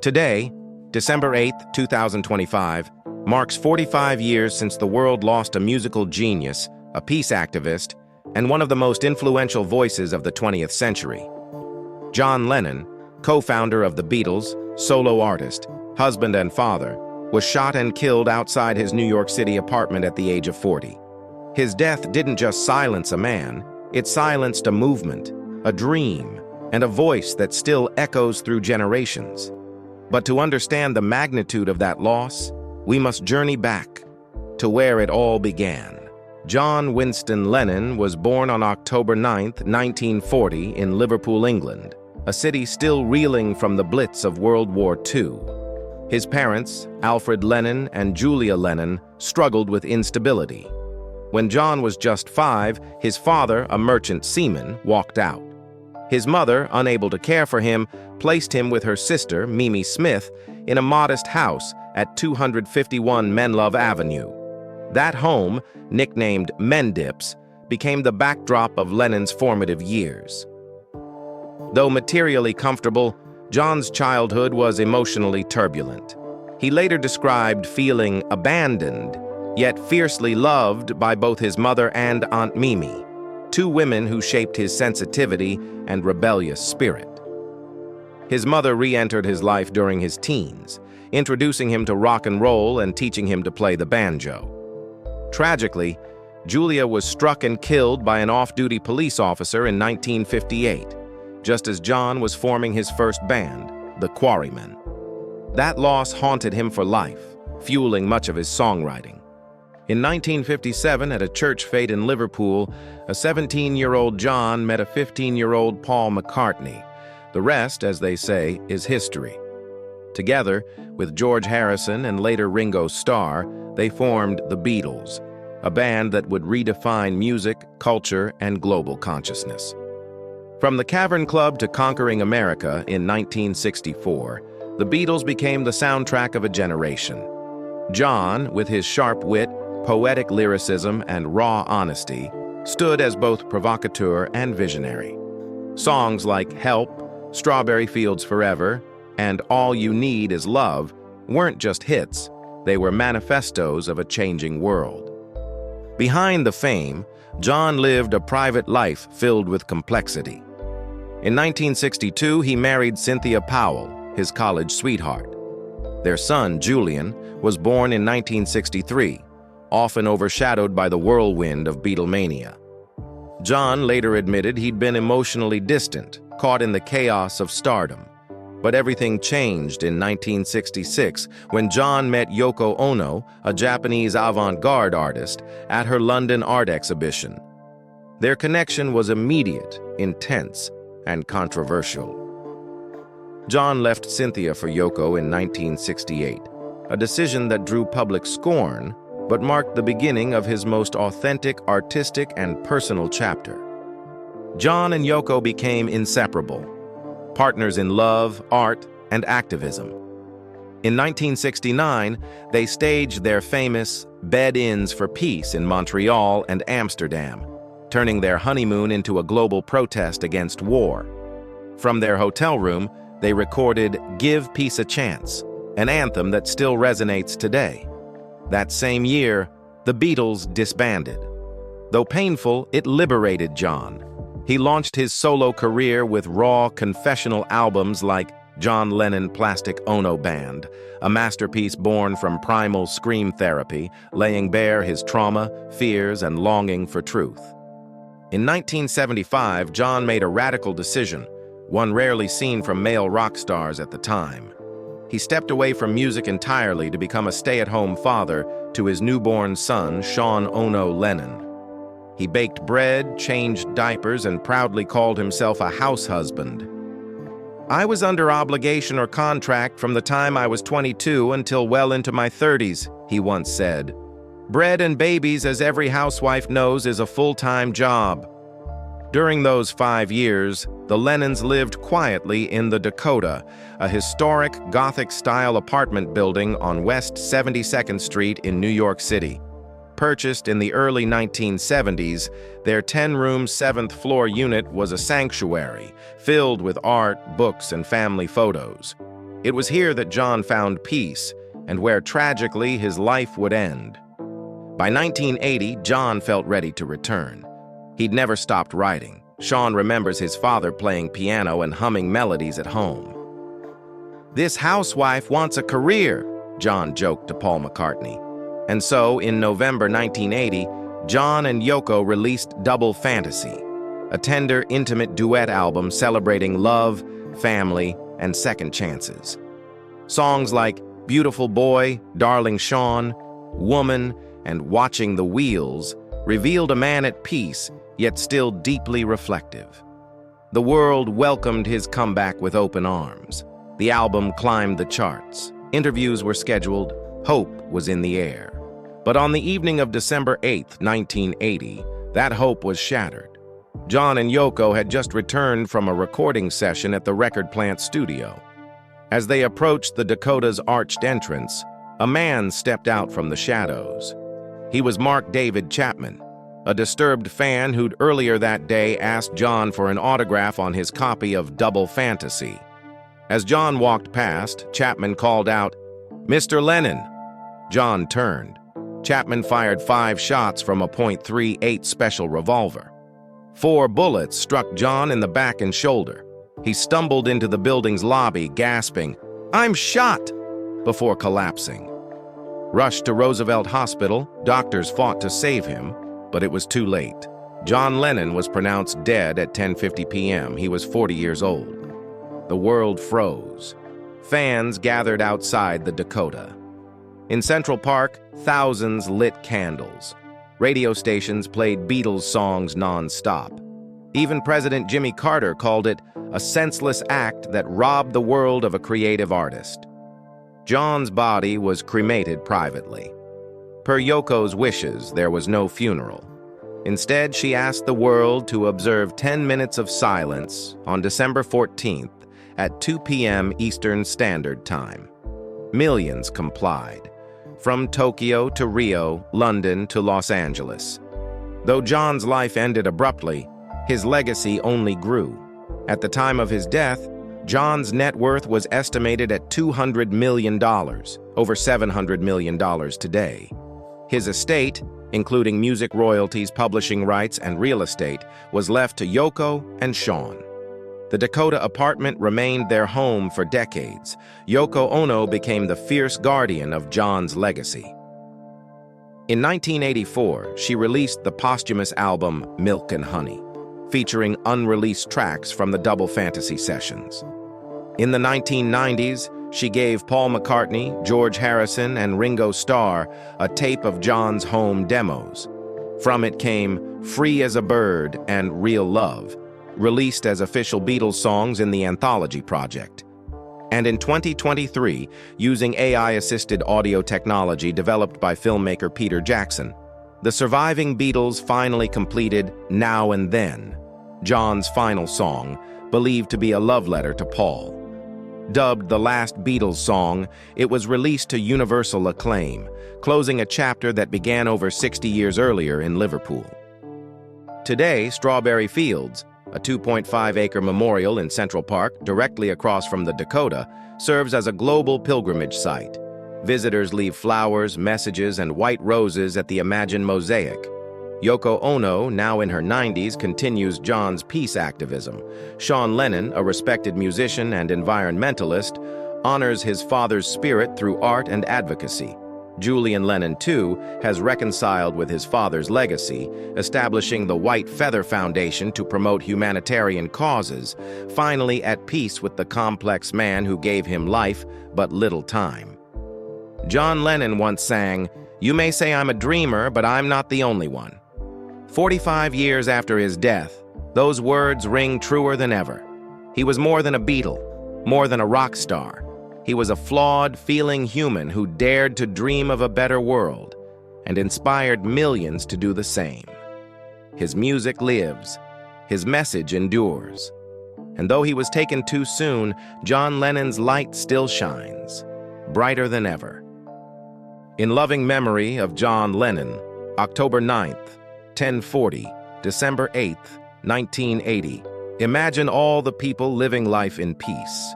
Today, December 8, 2025, marks 45 years since the world lost a musical genius, a peace activist, and one of the most influential voices of the 20th century. John Lennon, co-founder of the Beatles, solo artist, husband and father, was shot and killed outside his New York City apartment at the age of 40. His death didn't just silence a man, it silenced a movement, a dream, and a voice that still echoes through generations. But to understand the magnitude of that loss, we must journey back to where it all began. John Winston Lennon was born on October 9, 1940, in Liverpool, England, a city still reeling from the Blitz of World War II. His parents, Alfred Lennon and Julia Lennon, struggled with instability. When John was just 5, his father, a merchant seaman, walked out. His mother, unable to care for him, placed him with her sister, Mimi Smith, in a modest house at 251 Menlove Avenue. That home, nicknamed Mendips, became the backdrop of Lennon's formative years. Though materially comfortable, John's childhood was emotionally turbulent. He later described feeling abandoned, yet fiercely loved by both his mother and Aunt Mimi, two women who shaped his sensitivity and rebellious spirit. His mother re-entered his life during his teens, introducing him to rock and roll and teaching him to play the banjo. Tragically, Julia was struck and killed by an off-duty police officer in 1958, just as John was forming his first band, the Quarrymen. That loss haunted him for life, fueling much of his songwriting. In 1957, at a church fete in Liverpool, a 17-year-old John met a 15-year-old Paul McCartney. The rest, as they say, is history. Together, with George Harrison and later Ringo Starr, they formed the Beatles, a band that would redefine music, culture, and global consciousness. From the Cavern Club to conquering America in 1964, the Beatles became the soundtrack of a generation. John, with his sharp wit, poetic lyricism, and raw honesty, stood as both provocateur and visionary. Songs like Help, Strawberry Fields Forever, and All You Need Is Love weren't just hits, they were manifestos of a changing world. Behind the fame, John lived a private life filled with complexity. In 1962, he married Cynthia Powell, his college sweetheart. Their son, Julian, was born in 1963, often overshadowed by the whirlwind of Beatlemania. John later admitted he'd been emotionally distant, caught in the chaos of stardom. But everything changed in 1966 when John met Yoko Ono, a Japanese avant-garde artist, at her London art exhibition. Their connection was immediate, intense, and controversial. John left Cynthia for Yoko in 1968, a decision that drew public scorn, but marked the beginning of his most authentic artistic and personal chapter. John and Yoko became inseparable, partners in love, art, and activism. In 1969, they staged their famous Bed-Ins for Peace in Montreal and Amsterdam, turning their honeymoon into a global protest against war. From their hotel room, they recorded Give Peace a Chance, an anthem that still resonates today. That same year, the Beatles disbanded. Though painful, it liberated John. He launched his solo career with raw, confessional albums like John Lennon Plastic Ono Band, a masterpiece born from primal scream therapy, laying bare his trauma, fears, and longing for truth. In 1975, John made a radical decision, one rarely seen from male rock stars at the time. He stepped away from music entirely to become a stay-at-home father to his newborn son, Sean Ono Lennon. He baked bread, changed diapers, and proudly called himself a house husband. "I was under obligation or contract from the time I was 22 until well into my 30s, he once said. Bread and babies, as every housewife knows, is a full-time job. During those 5 years, the Lennons lived quietly in the Dakota, a historic Gothic-style apartment building on West 72nd Street in New York City. Purchased in the early 1970s, their 10-room 7th-floor unit was a sanctuary, filled with art, books, and family photos. It was here that John found peace, and where tragically his life would end. By 1980, John felt ready to return. He'd never stopped writing. Sean remembers his father playing piano and humming melodies at home. "This housewife wants a career," John joked to Paul McCartney. And so, in November 1980, John and Yoko released Double Fantasy, a tender, intimate duet album celebrating love, family, and second chances. Songs like Beautiful Boy, Darling Sean, Woman, and Watching the Wheels revealed a man at peace, yet still deeply reflective. The world welcomed his comeback with open arms. The album climbed the charts. Interviews were scheduled. Hope was in the air. But on the evening of December 8, 1980, that hope was shattered. John and Yoko had just returned from a recording session at the record plant studio. As they approached the Dakota's arched entrance, a man stepped out from the shadows. He was Mark David Chapman, a disturbed fan who'd earlier that day asked John for an autograph on his copy of Double Fantasy. As John walked past, Chapman called out, "Mr. Lennon!" John turned. Chapman fired 5 shots from a .38 special revolver. 4 bullets struck John in the back and shoulder. He stumbled into the building's lobby, gasping, "I'm shot!" before collapsing. Rushed to Roosevelt Hospital, doctors fought to save him, but it was too late. John Lennon was pronounced dead at 10:50 p.m. He was 40 years old. The world froze. Fans gathered outside the Dakota. In Central Park, thousands lit candles. Radio stations played Beatles songs non-stop. Even President Jimmy Carter called it a senseless act that robbed the world of a creative artist. John's body was cremated privately. Per Yoko's wishes, there was no funeral. Instead, she asked the world to observe 10 minutes of silence on December 14th at 2 p.m. Eastern Standard Time. Millions complied, from Tokyo to Rio, London to Los Angeles. Though John's life ended abruptly, his legacy only grew. At the time of his death, John's net worth was estimated at $200 million, over $700 million today. His estate, including music royalties, publishing rights, and real estate, was left to Yoko and Sean. The Dakota apartment remained their home for decades. Yoko Ono became the fierce guardian of John's legacy. In 1984, she released the posthumous album Milk and Honey, featuring unreleased tracks from the Double Fantasy sessions. In the 1990s, she gave Paul McCartney, George Harrison, and Ringo Starr a tape of John's home demos. From it came Free as a Bird and Real Love, released as official Beatles songs in the Anthology Project. And in 2023, using AI-assisted audio technology developed by filmmaker Peter Jackson, the surviving Beatles finally completed Now and Then, John's final song, believed to be a love letter to Paul. Dubbed the last Beatles song, it was released to universal acclaim, closing a chapter that began over 60 years earlier in Liverpool. Today, Strawberry Fields, a 2.5-acre memorial in Central Park, directly across from the Dakota, serves as a global pilgrimage site. Visitors leave flowers, messages, and white roses at the Imagine Mosaic. Yoko Ono, now in her 90s, continues John's peace activism. Sean Lennon, a respected musician and environmentalist, honors his father's spirit through art and advocacy. Julian Lennon, too, has reconciled with his father's legacy, establishing the White Feather Foundation to promote humanitarian causes, finally at peace with the complex man who gave him life but little time. John Lennon once sang, "You may say I'm a dreamer, but I'm not the only one." 45 years after his death, those words ring truer than ever. He was more than a Beatle, more than a rock star. He was a flawed, feeling human who dared to dream of a better world and inspired millions to do the same. His music lives. His message endures. And though he was taken too soon, John Lennon's light still shines, brighter than ever. In loving memory of John Lennon, October 9th, 1040, December 8th, 1980, imagine all the people living life in peace.